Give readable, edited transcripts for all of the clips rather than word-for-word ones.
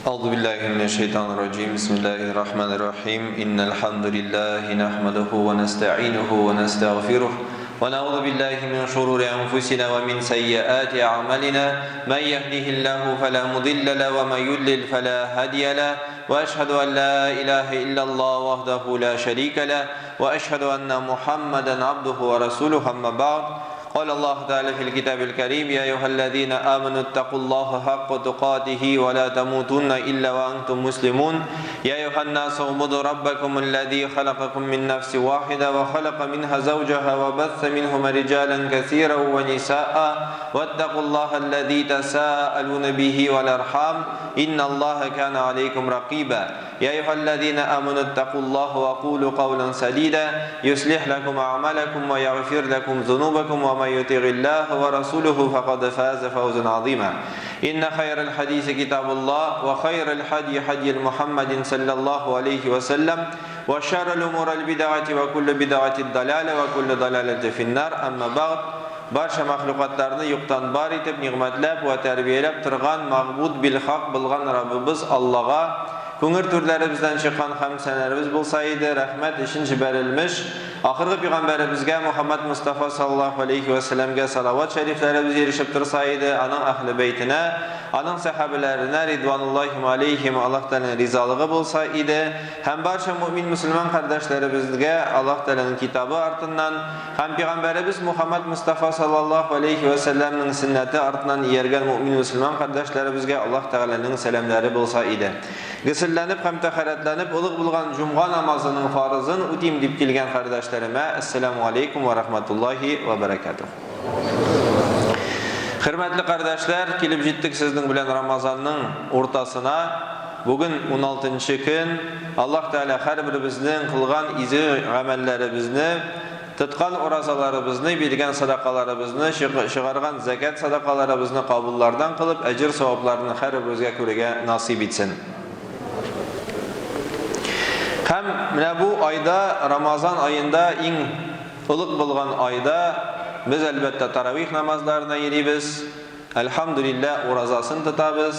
أعوذ بالله من الشيطان الرجيم بسم الله الرحمن الرحيم إن الحمد لله نحمده ونستعينه ونستغفره ونعوذ بالله من شرور أنفسنا ومن سيئات أعمالنا من يهده الله فلا مضل له ومن يضلل فلا هادي له وأشهد أن لا إله إلا الله وحده لا شريك له وأشهد أن محمدا عبده ورسوله أما بعد قال الله تعالى في الكتاب الكريم يا أيها الذين آمنوا اتقوا الله حق تقاته ولا تموتن إلا وأنتم مسلمون يا أيها الناس اعبدوا ربكم الذي خلقكم من نفس واحدة وخلق منها زوجها وبث منهما رجالا كثيرا ونساء واتقوا الله الذي تساءلون به والأرحام إن الله كان عليكم رقيبا يا أيها الذين آمنوا اتقوا الله وقولوا قولا سديدا يصلح لكم أعمالكم ويغفر لكم ذنوبكم ومن يطع الله ورسوله فقد فاز فوزا عظيما إن خير الحديث كتاب الله وخير الهدي هدي محمد صلى الله عليه وسلم وشر الأمور البدعة وكل بدعة ضلالة وكل ضلالة في النار أما بعد barcha mahluqatlarni yo'qdan bor etib ni'matlab va tarbiyalab turgan ma'bud bil haq bo'lgan Rabbimiz Allohga ko'ngil turlarimizdan chiqqan hamsanlarimiz bo'lsa edi, rahmat uchun jibarilmish oxirgi payg'ambarimizga Muhammad Mustafa sallallohu alayhi va sallamga salovat shariflarimiz erishib tursa edi, aning ahli baytina, aning sahabalarına ridvanullohi alayhim Alloh taolaning rizoligi bo'lsa edi, ham barcha mu'min musulmon qardoshlarımizga Alloh taolaning kitobi ortidan, ham payg'ambarimiz Muhammad Mustafa sallallohu alayhi va sallamning sunnati ortidan yergan mu'min musulmon qardoshlarımizga Alloh taolaning salamlari bo'lsa edi. G'uslanib ham tahoratlanib ulug' bo'lgan jumg'a namozining farzini o'tayim deb kelgan qardoshlarima assalomu alaykum va rahmatullohi va barakatuh. Hurmatli qardoshlar, kelib jetdik sizning bilan Ramazonning o'rtasina. Bugun 16-kun. Alloh taolo har birimizning qilgan izi amallarimizni, tutgan orazalarimizni, bergan sadaqalarimizni, chiqargan zakat sadaqalarimizni qabullardan qilib, ajr savoblarini har birimizga ko'raga nasib etsin. Hem bu ayda Ramazan ayında eng ulug' bo'lgan ayda biz albatta taravih namozlarini yeymiz. Alhamdulillah ro'zasini tutamiz.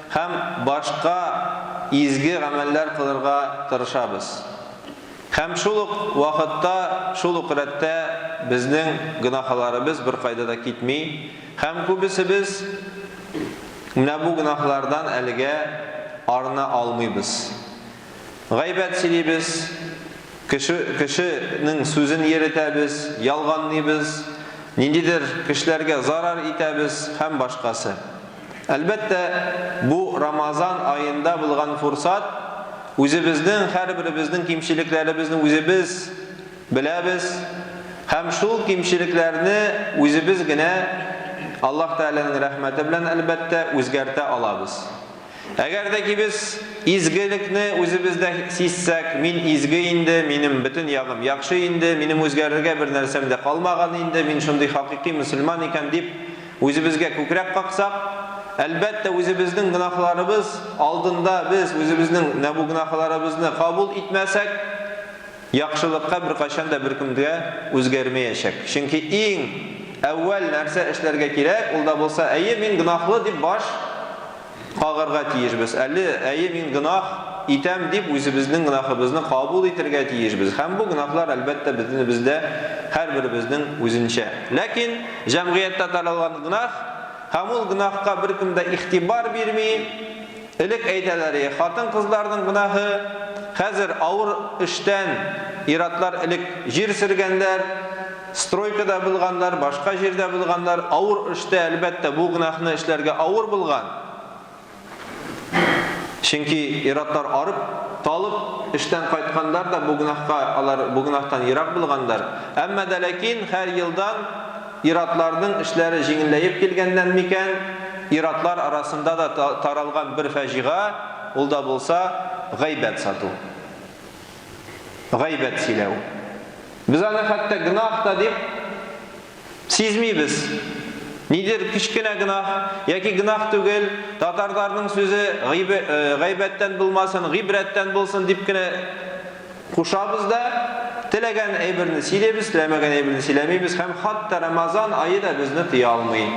Hem boshqa izgi amallar qilirga tirishamiz. Hem shuluq vaqtda, shuluq ratda bizning gunohlarimiz bir qaydada ketmay, hem ko'pisi biz bu gunohlardan aliga arna olmaymiz. G'aybat siliymiz, kishining so'zini yeritamiz, yolg'onlaymiz, nindidir kishilarga zarar etamiz, ham boshqasi. Albatta bu Ramazon oyida bo'lgan fursat o'zimizning har birimizning kimchiliklarimizni o'zimiz bilamiz, ham shu kimchiliklarni o'zimizgina Alloh taolaning rahmati bilan albatta o'zgarta olamiz. Agardaki biz izgilikni o'zimizda sezsak, men izgi indi, mening butun yog'im yaxshi indi, mening o'zgarishga bir narsamda qolmagan indi, men shunday haqiqiy musulmon ekan deb o'zimizga ko'krak qoqsak, albatta o'zimizning gunohlarimiz oldinda biz o'zimizning bu gunohlarimizni qabul etmasak, yaxshilikqa bir qachonda bir kimga o'zgarmayacak. Chunki eng avval narsa ishlarga kerak, unda bo'lsa, "Ayy, men gunohli" deb bosh qog'irga tiyishmiz. Ayy, men gunoh etam deb o'zimizning gunohimizni qabul etirga tiyishmiz. Ham bu gunohlar albatta bizda har birimizning o'zincha. Lekin jamiyatda taralgan gunoh, hamul gunohga bir kimda ixtibor bermay, ilik aytalari, xotin-qizlarning gunohi, hozir avr ishdan iratlar ilik yer sirganlar, stroykada bo'lganlar, boshqa yerda bo'lganlar, avr ishda albatta bu gunohni ishlarga avr bo'lgan. Chunki iratlar arib, talib ishdan qaytganlar da bu gunohdan yiroq bo'lganlar. Ammo lekin har yildan iratlarning ishlari jingillayib kelgandan mikan, iratlar arasında da taralgan bir fajiga, ul da bo'lsa g'aybat satu. G'aybat silav. Biz ana hatta gunoh da deb sezmaymiz. Nidir kichkina gunoh yoki gunoh tugul, tatarlarning so'zi g'aybatdan bo'lmasin, g'ibratdan bo'lsin debgina qo'shabizda tilagan aybirni silaymiz, tilamagan aybirni silamaymiz. Ham hatto Ramazon oyida bizni tiya olmaydi.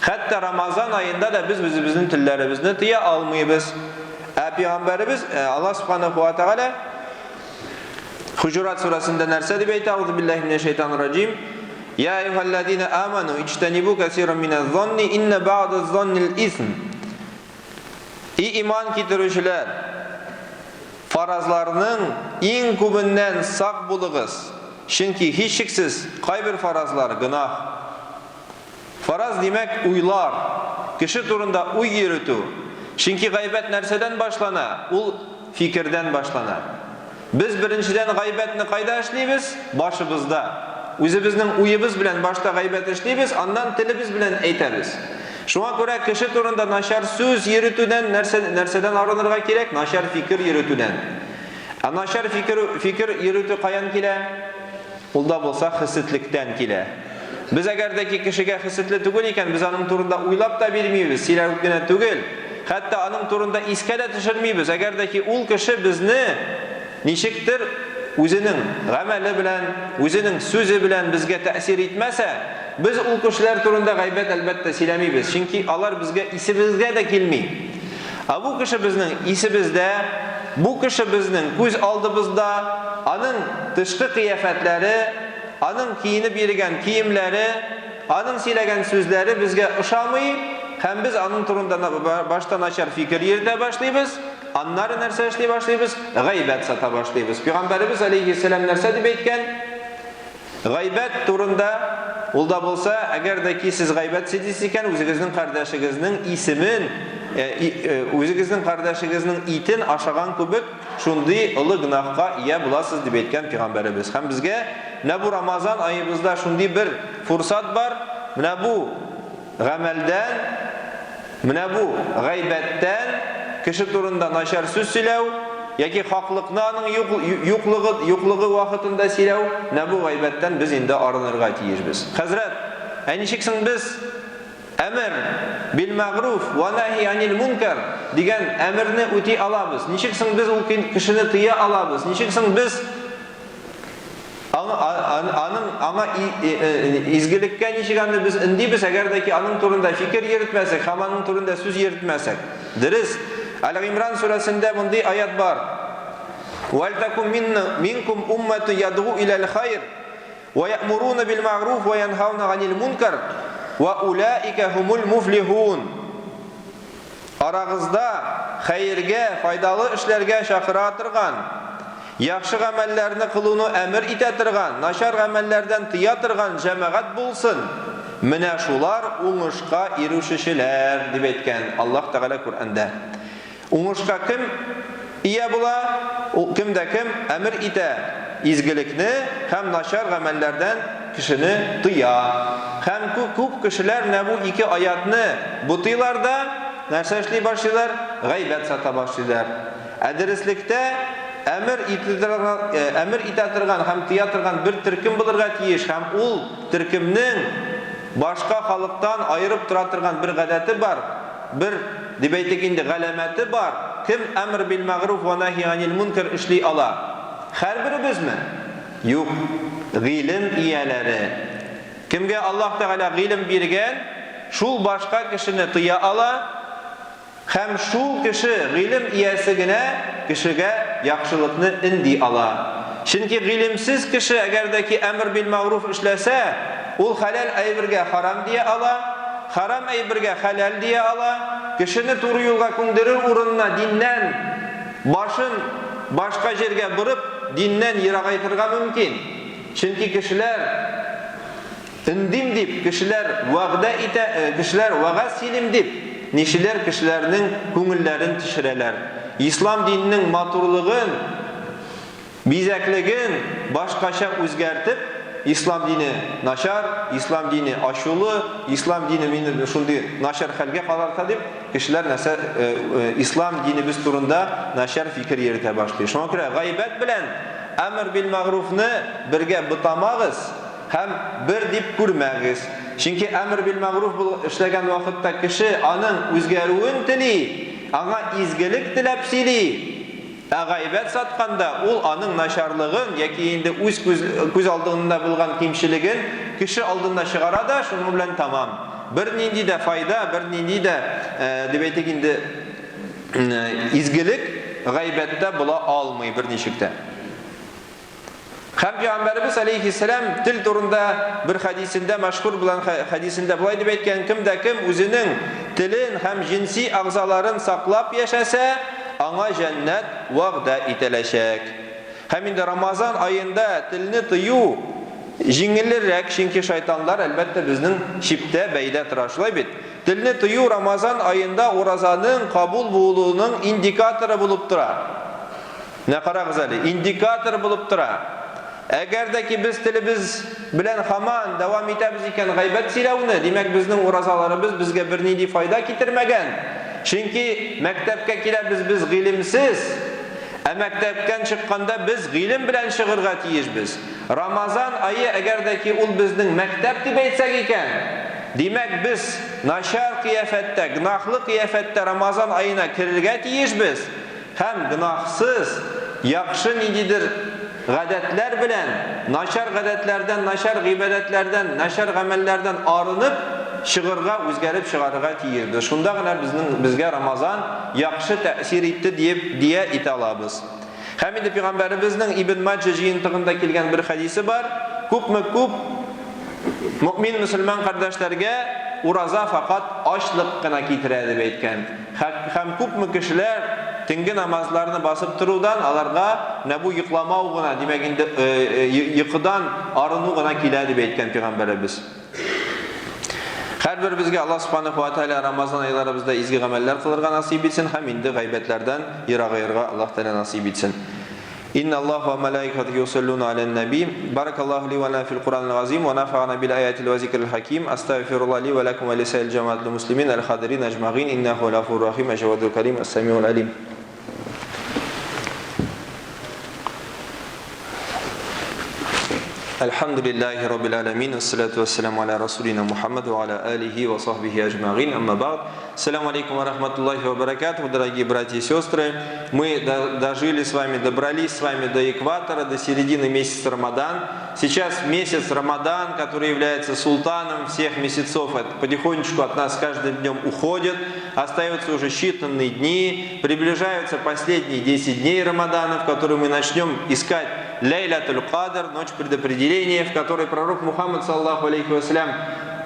Hatta Ramazan ayında da biz bizimizin tillerimizni tiya almayız. Peygamberimiz Allah Subhanahu ve Teala Hucurat surasında nerse deb aytadi? Euzubillahimineşşeytanirracim. Ya eyyuhellezine amanu ictenibu kesiran minez-zanni inne ba'dez-zannil ism. İman keltiruvchilar, farazlarning eng ko'pinden saq bo'ling'iz. Chunki hech shaksiz qay bir farazlar gunoh. Faraz demek uylar. Kishi turunda uy yürütü. Chunki g'aybat narsadan boshlana, ul fikrdan boshlana. Biz birinchidan g'aybatni qayda ishlaymiz? Boshimizda. O'zimizning uyimiz bilan boshda g'aybat ishlaymiz, ondan tilimiz bilan aytamiz. Shunga ko'ra kishi turunda nashar so'z yürütüden narsadan arınırga kerak, nashar fikr yürütüden. Nashar fikr yürütü qayan kela? Ulda bo'lsa hisitlikdan kela. Biz agardaki kishiga hisitli tugul ekan, biz onun turunda uylab da bilmeymiz, silargina tugul. Hatta onun turunda iskada tushirmaymiz. Agardaki ul kishi bizni nishikdir o'zining amali bilan, o'zining so'zi bilan bizga ta'sir etmasa, biz ul kishilar turunda g'aybat albatta silamaymiz. Chunki ular bizga isimizga da kelmaydi. Bu kishi bizning isimizda, bu kishi bizning ko'z oldimizda, onun tashqi qiyofatlari, onun kiyinib yurgan kiyimlari, onun silagan so'zlari bizga o'xshamay, ham biz onun turunda boshdan nachar fikr yerda boshlaymiz. Anları narsa ishlay boshlaymiz, g'aybat sata boshlaymiz. Payg'ambarimiz alayhissalom narsa deb aytgan, g'aybat turunda ulda bo'lsa, agardaki siz g'aybat siz ekan, o'zingizning qardashingizning ismin, o'zingizning qardashingizning itin aşagan kubik shunday ulug' gunohga iya bo'lasiz deb aytgan payg'ambarimiz. Ham bizga mana bu Ramazon oyimizda shunday bir fursat bor, mana bu g'amaldan, mana bu g'aybatdan kishi turunda nashar so'z silav yoki haqliqning yo'qligi vaqtida silav, mana bu g'aybatdan biz endi arınırga tiyishmiz. Hazrat, aynishiksin biz amr bil ma'ruf va nahy anil munkar degan amirni o'ti olamiz. Nishiksin biz u kishini tiya olamiz. Nishiksin biz ana izgilikka nishiganda biz indimiz agardaki onun turunda fikir yuritmasak, hamanın turunda so'z yuritmasak. Diriz Al-Imran surasında bunday ayat var. Wal takum minkum ummatun yad'u ilal khair wa ya'muruna bil ma'ruf wa yanhauna 'anil munkar wa ulaika humul muflihun. Arag'izda xayrga, foydali ishlarga chaqira turgan, yaxshi amallarni qiluvni amr eta turgan, nashar amallardan tiya turgan jamoat bo'lsin. Mana shular o'ngishga erishishlar deb aytgan Alloh taolo Qur'onda. O'ngishga kim iya bo'la, kimda kim amr eta izgilikni ham nashar amallardan kishini tiya. Ham ko'p kishilar bu ikki oyatni butilarda narsa ishlay boshlaydilar, g'aybat sata boshlaydilar. Adrislikda amr itatirgan ham tiyatirgan bir tirkim bo'lirga tiyish, ham ul tirkimning boshqa xalqdan ayirib turatirgan bir g'adati bor, bir deb aytganda g'alamati bor. Kim amr bil ma'ruf va nahy anil munkar ishlay ola? Har biri bizmi? Yo'q. G'ilm iyalari. Kimga Alloh taolo g'ilm bergan, shul boshqa kishini tiya ola, ham shu kishi g'ilm iyasigina kishiga yaxshilikni indi ola. Chunki g'ilmsiz kishi agardaki amr bil ma'ruf ishlasa, ul halal aybirga haram deya ola, haram aybirga halal deya ola, kishini to'g'ri yo'lga ko'ndirir o'rinna dindan boshini boshqa yerga burib, dindan yiroqaytirga mumkin. Chunki kishilar indim deb, kishilar va'da ita, kishilar va'ga silim deb nishilar kishilarning ko'ngillarini tishiralar. İslam dinining maturlig'in, bezakligin boshqacha o'zgartib, İslam dini nashar, İslam dini ashuli, İslam dini meni shunday nashar halga qalarta deb kishilar narsa İslam dini biz turunda nashar fikr yerita boshlaydi. Shunga ko'ra g'aybat bilan amr bil ma'rufni birga bitamag'iz, ham bir deb ko'rmagiz. Chunki amr bil ma'ruf ishlagan vaqtda kishi aning o'zgaruvini tili, anga izgilik tilab sili. G'aybat satqanda ul aning nasharlig'in yoki endi ko'z oldida bo'lgan kimchiligin kishi oldinda chiqaradi, shuning bilan tamam. bir nинди дә файда, bir нинди дә дип әйтик инде изгелек гайбәттә була алмый бер ничектә. Һәм Пәйгамбәрбез алейхиссалам тел турында бер хадисендә, мәшһүр булган хадисендә булай дип әйткән: кемдә кем үзенең телен һәм җинси агъзаларын саклап яшәсә, аңа җәннәт вәгъдә ителәчәк. Һәм инде Рамазан аенда телне тыю җиңелрәк, чөнки шайтанлар әлбәттә безнең чиптә бәйдә тора, шулай бит. Телне тыю Рамазан аенда уразаның кабул булуының индикаторы булып тора. Менә карагыз әле, индикатор булып тора. Әгәр дә ки без телебез белән һаман дәвам итәбез икән гайбәт сөйләүне, димәк безнең уразаларыбыз безгә бернинди файда китермәгән. Чөнки мәктәпкә киләбез без гыйлемсез, ә мәктәптән чыкканда без гыйлем белән чыгырга тиешбез. Рамазан ае әгәр дә ки ул безнең мәктәп дип әйтсәк икән, димәк без начар кыяфәттә, гынахлы кыяфәттә Рамазан аена кирергә тиешбез. Һәм гынахсыз, яхшы ниндидер гадәтләр белән, начар гадәтләрдән, начар гыйбадәтләрдән, начар гамәлләрдән арынып чыгырга, үзгәреп чыгарырга тиешбез. Шунда гына безгә Рамазан яхшы тәэсир итте дип әйтә алабыз. Һәм инде Пәйгамбәребезнең Ибн Маҗа җыентыгында килгән бер хадисе бар. Күпме-күп мөэмин мөселман кардәшләргә ураза фақат ачлык кына китерә дип әйткән. Һәм күпме кешеләр төнге намазларны басып торудан аларга нәбу йокламау гына, димәк инде йокыдан арыну гына килә дип әйткән Пәйгамбәребез. Һәрбер безгә Аллаһ Субханаһу ва Тааля Рамазан айларыбызда изге гамәлләр кылырга насыйп итсен һәм инде гайбәтләрдән ерагырга Аллаһ Тааля насыйп итсен. Инна Аллаһа ва малаикатаху юсаллуна алан наби. Баракаллаху ли ва лана фил Куранил азим ва нафa'ana бил аятил ва зикрил хаким. Астагфируллаһ ли ва лакум ва лисаил джамаатил муслимин аль-хадирин ажмагин. Иннаху гафурur рахим, ажвадул карим, ас-самиул алим. Alhamdulillahi rabbil alamin, wassalatu wassalamu ala rasulina Muhammad wa ala alihi wa sahbihi ajma'in, amma ba'd. Ассаламу алейкум ва рахматуллахи ва баракатуху, дорогие братья и сестры. Мы дожили с вами, добрались с вами до экватора, до середины месяца Рамадан. Сейчас месяц Рамадан, который является султаном всех месяцев, потихонечку от нас каждым днем уходит. Остаются уже считанные дни, приближаются последние 10 дней Рамадана, в которые мы начнем искать Лейлатуль Кадр, ночь предопределения, в которой пророк Мухаммад саллаллаху алейхи вассалям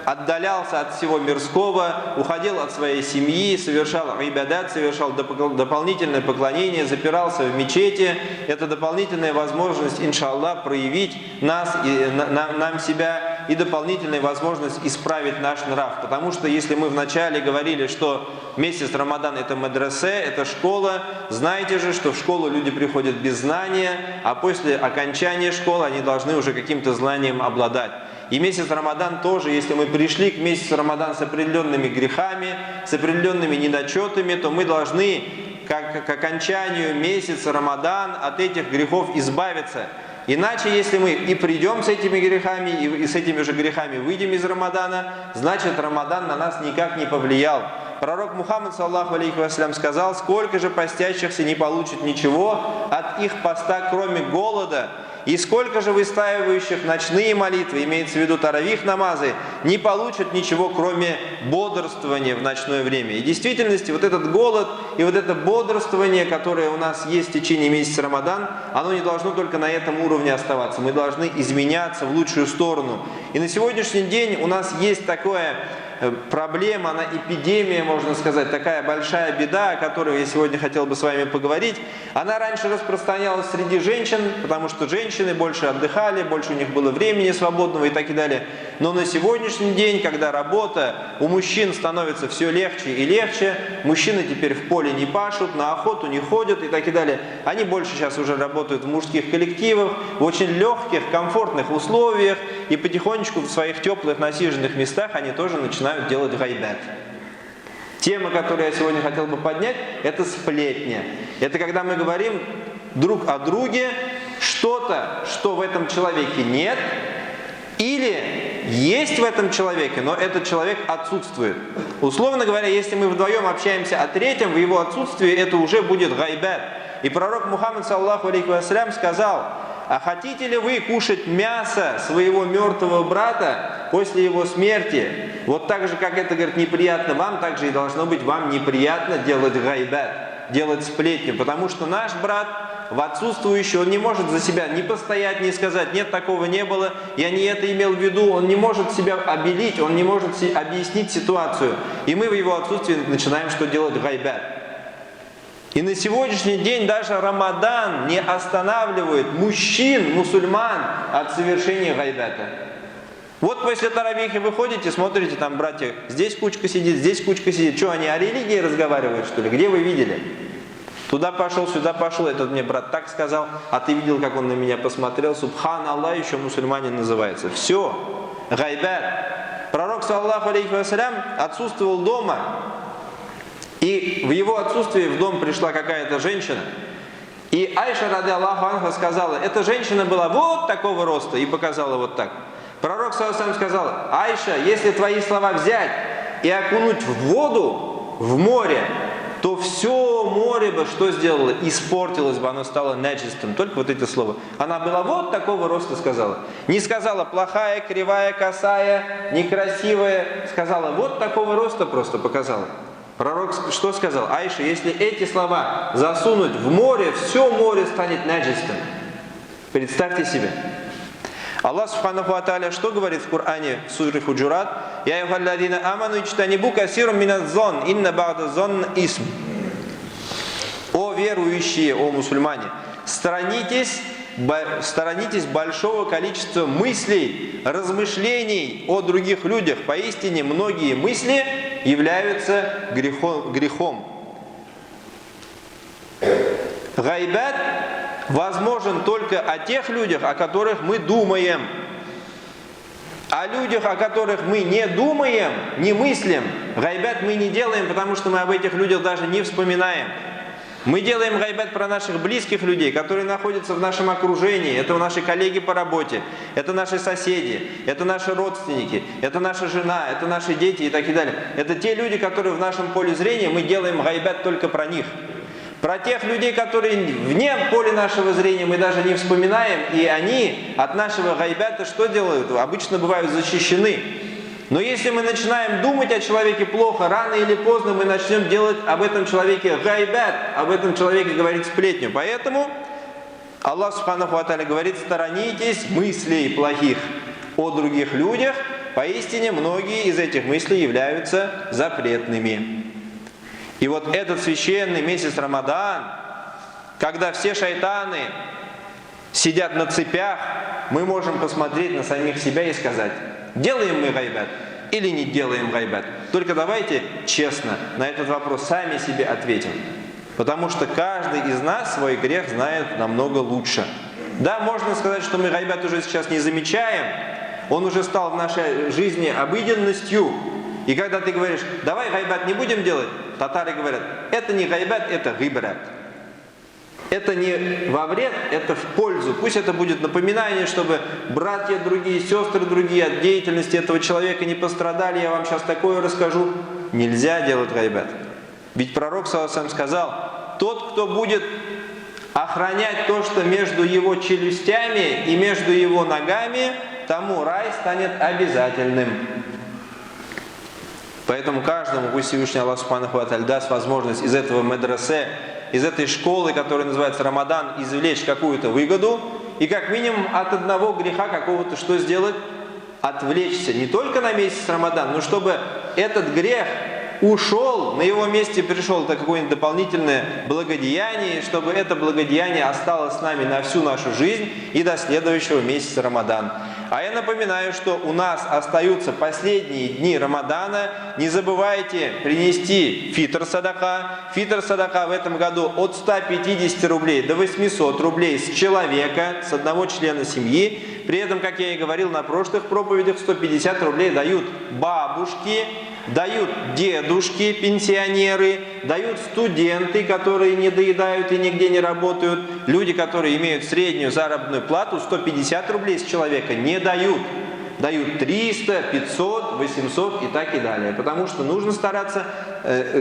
отдалялся от всего мирского, уходил от своей семьи, совершал ибадат, совершал дополнительное поклонение, запирался в мечети. Это дополнительная возможность, иншаллах, проявить нам себя и дополнительная возможность исправить наш нрав. Потому что если мы вначале говорили, что месяц Рамадан это мадресе, это школа, знаете же, что в школу люди приходят без знания, а после окончания школы они должны уже каким-то знанием обладать. И месяц Рамадан тоже, если мы пришли к месяцу Рамадан с определенными грехами, с определенными недочетами, то мы должны к окончанию месяца Рамадан от этих грехов избавиться. Иначе, если мы и придем с этими грехами, и с этими же грехами выйдем из Рамадана, значит Рамадан на нас никак не повлиял. Пророк Мухаммад саллаллаху алейхи вассалям сказал: сколько же постящихся не получит ничего от их поста, кроме голода, и сколько же выстаивающих ночные молитвы, имеется в виду таравих намазы, не получат ничего, кроме бодрствования в ночное время. И в действительности вот этот голод и вот это бодрствование, которое у нас есть в течение месяца Рамадан, оно не должно только на этом уровне оставаться. Мы должны изменяться в лучшую сторону. И на сегодняшний день у нас есть такое проблема, она эпидемия, можно сказать, такая большая беда, о которой я сегодня хотел бы с вами поговорить. Она раньше распространялась среди женщин, потому что женщины больше отдыхали, больше у них было времени свободного и так и далее. Но на сегодняшний день, когда работа у мужчин становится все легче и легче, мужчины теперь в поле не пашут, на охоту не ходят и так и далее. Они больше сейчас уже работают в мужских коллективах, в очень легких, комфортных условиях, и потихонечку в своих теплых, насиженных местах они тоже начинают делать гайбат. Тема, которую я сегодня хотел бы поднять, это сплетня. Это когда мы говорим друг о друге что-то, что в этом человеке нет, или есть в этом человеке, но этот человек отсутствует. Условно говоря, если мы вдвоем общаемся о третьем, в его отсутствии это уже будет гайбат. И пророк Мухаммад саллаллаху алейхи вассалям сказал: а хотите ли вы кушать мясо своего мертвого брата после его смерти? Вот так же, как это, говорит, неприятно вам, так же и должно быть вам неприятно делать гайбат, делать сплетню, потому что наш брат в отсутствующий, он не может за себя не постоять, не сказать, нет, такого не было, я не это имел в виду, он не может себя обелить, он не может объяснить ситуацию. И мы в его отсутствии начинаем что делать? Гайбат. И на сегодняшний день даже Рамадан не останавливает мужчин, мусульман от совершения гайбата. Вот после таравихи вы ходите, смотрите, там братья, здесь кучка сидит, что они о религии разговаривают, что ли? Где вы видели? Туда пошел, сюда пошел, этот мне брат так сказал, а ты видел, как он на меня посмотрел, субхан Аллах, еще мусульманин называется. Все, гайбат. Пророк, саллаллаху алейхи вассалям, отсутствовал дома, и в его отсутствии в дом пришла какая-то женщина, и Айша, ради Аллаху анха, сказала, эта женщина была вот такого роста, и показала вот так. Пророк, саллаллаху алейхи вассалям, сказал, Айша, если твои слова взять и окунуть в воду, в море, то все море бы что сделало? Испортилось бы, оно стало наджистым. Только вот эти слова. Она была вот такого роста, сказала. Не сказала плохая, кривая, косая, некрасивая. Сказала вот такого роста, просто показала. Пророк что сказал? Айша, если эти слова засунуть в море, все море станет наджистым. Представьте себе. Аллах Субханаху ва Тааля что говорит в Коране в суре Худжурат? Я юхалладина аману ичтанибу касирум миназзон, инна ба'даззон исм. О верующие, о мусульмане, сторонитесь большого количества мыслей, размышлений о других людях. Поистине многие мысли являются грехом. Гайбат возможен только о тех людях, о которых мы думаем. О людях, о которых мы не думаем, не мыслим, гайбат мы не делаем, потому что мы об этих людях даже не вспоминаем. Мы делаем гайбат про наших близких людей, которые находятся в нашем окружении. Это наши коллеги по работе, это наши соседи, это наши родственники, это наша жена, это наши дети и так далее. Это те люди, которые в нашем поле зрения, мы делаем гайбат только про них. Про тех людей, которые вне поля нашего зрения, мы даже не вспоминаем, и они от нашего гайбата что делают? Обычно бывают защищены. Но если мы начинаем думать о человеке плохо, рано или поздно мы начнем делать об этом человеке гайбат, об этом человеке говорить сплетню. Поэтому Аллах Субханаху ва Тааля говорит, сторонитесь мыслей плохих о других людях, поистине многие из этих мыслей являются запретными. И вот этот священный месяц Рамадан, когда все шайтаны сидят на цепях, мы можем посмотреть на самих себя и сказать, делаем мы гайбат или не делаем гайбат. Только давайте честно на этот вопрос сами себе ответим. Потому что каждый из нас свой грех знает намного лучше. Да, можно сказать, что мы гайбат уже сейчас не замечаем, он уже стал в нашей жизни обыденностью. И когда ты говоришь, давай гайбат не будем делать, татары говорят, это не гайбат, это гибрат. Это не во вред, это в пользу. Пусть это будет напоминание, чтобы братья другие, сестры другие от деятельности этого человека не пострадали. Я вам сейчас такое расскажу. Нельзя делать гайбат. Ведь пророк, саллаллаху алейхи ва саллям, сказал, тот, кто будет охранять то, что между его челюстями и между его ногами, тому рай станет обязательным. Поэтому каждому, пусть Всевышний Аллах Субханаху ва Тааля даст возможность из этого медресе, из этой школы, которая называется Рамадан, извлечь какую-то выгоду и как минимум от одного греха какого-то что сделать? Отвлечься не только на месяц Рамадан, но чтобы этот грех ушел, на его месте пришел какое-нибудь дополнительное благодеяние, чтобы это благодеяние осталось с нами на всю нашу жизнь и до следующего месяца Рамадан. А я напоминаю, что у нас остаются последние дни Рамадана. Не забывайте принести фитр садака. Фитр садака в этом году от 150 рублей до 800 рублей с человека, с одного члена семьи. При этом, как я и говорил на прошлых проповедях, 150 рублей дают бабушки, дают дедушки, пенсионеры, дают студенты, которые не доедают и нигде не работают. Люди, которые имеют среднюю заработную плату, 150 рублей с человека не дают. дают 300, 500, 800 и так и далее. Потому что нужно стараться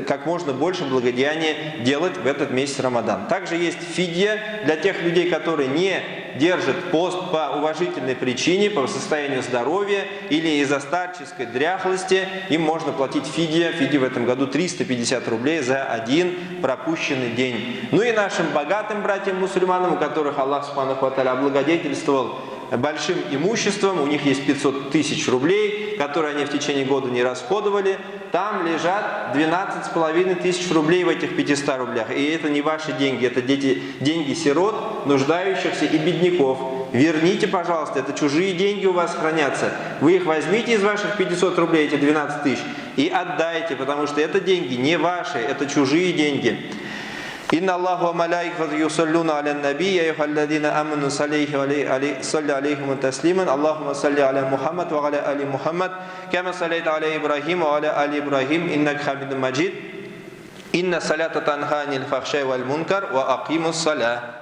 как можно больше благодеяния делать в этот месяц Рамадан. Также есть фидья для тех людей, которые не держат пост по уважительной причине, по состоянию здоровья или из-за старческой дряхлости. Им можно платить фидья. Фидья в этом году 350 рублей за один пропущенный день. Ну и нашим богатым братьям-мусульманам, у которых Аллах Субханаху ва Тааля облагодетельствовал большим имуществом, у них есть 500 тысяч рублей, которые они в течение года не расходовали, там лежат 12,5 тысяч рублей в этих 500 рублях. И это не ваши деньги, это деньги сирот, нуждающихся и бедняков. Верните, пожалуйста, это чужие деньги у вас хранятся. Вы их возьмите из ваших 500 рублей, эти 12 тысяч, и отдайте, потому что это деньги не ваши, это чужие деньги. Инна Аллаху ва малаикатуху юсаллуна аля наби, я юхалладина аману салли алейхиму таслиман, Аллахума салли аля Мухаммад ва аля али Мухаммад, кама саллайта аля Ибрахим ва аля али Ибрахим, иннак хамидун маджид, инна салята танха анил фахшай валь мункар, ва акимус саля.